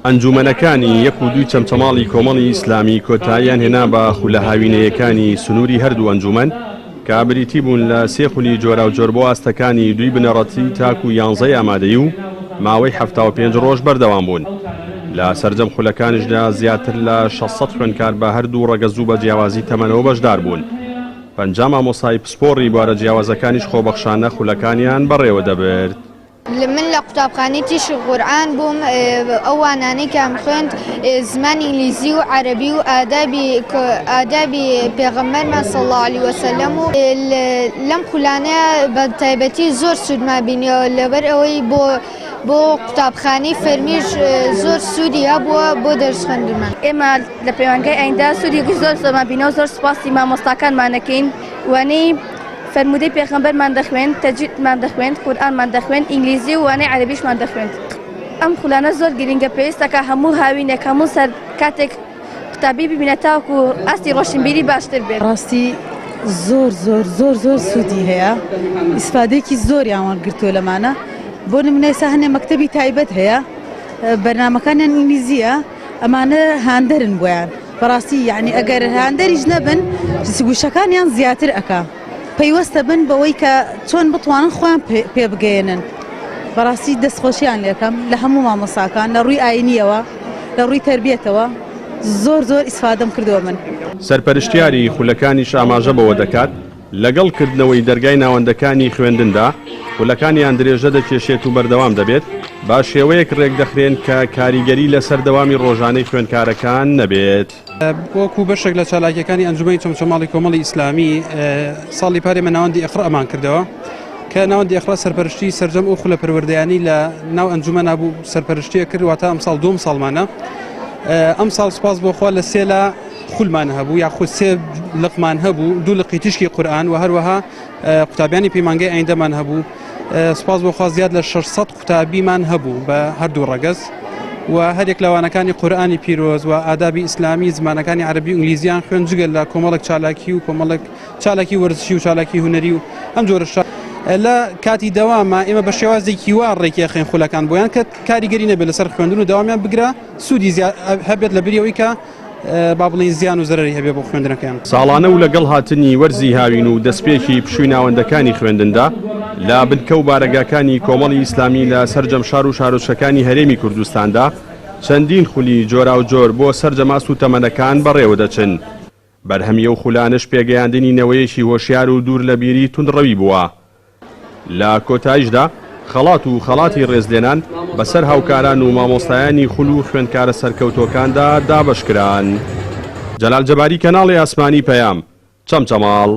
ئەنجومەنەکانی یەک و دوی چەمچەماڵی کۆمەڵی ئیسلامی کۆتاییان هێنا بە خولە هاوینەیەکانی سنووری هەردوو ئەنجومەن کە بریتی بوون لە سێ خولی جۆرا و جۆر بۆ ئاستەکانی دوی بنەڕەتی تاک و 11 ئامادەیی و ماوەی 75 ڕۆژ بەردەوام بوون. لە سەرجەم خولەکانیشدا زیاتر لە 600 خوێندکار بە هەردوو ڕەگەز و بە جیاوازی تەمەنەوە بەشدار بوون. پەنجام مامۆستای پسپۆڕی بوارە جیاوازەکانیش خۆبەخشانە خولەکانیان بەڕێوە دەبرد. من لە قوتابخانەی تیشی قورئان بووم، ئەوانانەی کەم خوێند زمانی ئینگلیزی و عەرەبی و ئادابی پێغەمبەرمان صلی الله علیه وسلم و لەم خولانەیە بە تایبەتی زۆر سوودمە بینیەوە لەبەر ئەوەی بۆ قوتابخانەی فەرمیش زۆر سوودی هەبووە بۆ دەرس خوێندنمان. ئێمە لە پەیوانگەی ئایندا سوودێکی زۆر زۆرمان بینەوە، زۆر سوپاسی مامۆستاکانمان دەکەین. وانەی فەرمودەی پێغەمبەرمان دەخوێن، تەجویدمان دەخوێن، قورئانمان دەخوێن، ئینگلیزی و وانەی عەرەبیشمان دەخوێن. ئەم خولانە زۆر گرنگە، پێویستە کە هەموو هاوینێک هەموو سەر کاتێک قوتابی ببینە تاوەکو ئاستی ڕۆشنبیری باشتر بێت. ڕاستی زۆر زۆر زۆر زۆر سوودی هەیە، ئیسفادەیەکی زۆریان وەرگرتووە لەمانە. بۆ نمونە ئێستا هەنێ مەکتەبی تایبەت هەیە، بەرنامەکانیان ئینگلیزیە، ئەمانە هاندەرن بۆیان. بەڕاستی یعنی ئەگەر هاندەریش نەبن گوشەکانیان زیاتر ئەکا. پەیوەستە بن بەوەی کە چۆن بتوانن خۆیان پێ بگەێنن. بەڕاستی دەستخۆشیان لێکەم لە هەموو مامۆستاکان لە ڕووی ئاینیەوە، لە ڕووی تەربیەتەوە زۆر زۆر ئیسفادەم کردووە من. سەرپەرشتیاری خولەکانیش ئاماژە بەوە دەکات لەگەڵ کردنەوەی دەرگای ناوەندەکانی خوێندندا خولەکانیان درێژە دەکێشێت و بەردەوام دەبێت با شێوەیەک ڕێک دەخرێن کە کاریگەری لە سەردەوامی ڕۆژانەی خوێندکارەکان نەبێت. وەکو بەشێک لە چالاکیەکانی ئەنجومەی چەمچەماڵی کۆمەڵی ئیسلامی ساڵی پارێمە ناوەندی ئیقرا ئەمان کردەوە کە ناوەندی ئیقرا سەرپەرشتی سەرجەم ئەو خولە پەروەردەیانی لە ناو ئەنجومەنا بوو سەرپەرشتیە کرد، واتە ئەمساڵ دووەم ساڵمانە. ئەمساڵ سوپاس بۆ خوا لە سێ لە خولمان هەبوو، یاخود سێ لقمان هەبوو، دوو لقی تیشکی قورئان و هەروەها قوتابیانی پەیمانگەی ئایندەمان هەبوو. سوپاس بۆ خوا زیاد لە 600 قوتابیمان هەبوو بە هەردوو ڕەگەز و هەرێک لەوانەکانی قورئانی پیرۆز و ئادابی ئیسلامی زمانەکانی عەرەبی و ئینگلیزیان خوێن جگەل لە کۆمەڵێک چالاکی و کۆمەڵێک چالاکی وەرزشی و چالاکی هونەری و ئەم جۆرە لە کاتی دەوامە ئێمە بە شێوازێکی وا ڕێکیەخین خولەکان بۆیان کە کاریگەری نەبێت لەسەر خوێندن و داوامیان بگرە سوودی هەبێت لە بریەوەی کە با بڵین زیان و زەرەری هەبێ بۆ خوێندنەکەیان. ساڵانە و لەگەڵ هاتنی وەرزی هاوین و دەستپێکی پشووی ناوەندەکانی خوێندندا لە بنکە و بارەگاکانی کۆمەڵی ئیسلامی لە سەرجەم شار و شارۆچەکانی هەرێمی کوردستاندا چەندین خولی جۆرا و جۆر بۆ سەرجەماس و تەمەنەکان بەڕێوە دەچن. بەرهەمیە و خولانش پێگەیاندنی نەوەیەکی هۆشیار و دوور لە بیری توندڕەوی بووە. لە کۆتاییشدا خەڵات و خەڵاتی ڕێزلێنان بەسەر هاوکاران و مامۆستایانی خول و خوێندکارە سەرکەوتۆکاندا دابەشکران. جەلال جەباری، کەناڵی ئاسمانی پەیام، چەمچەماڵ.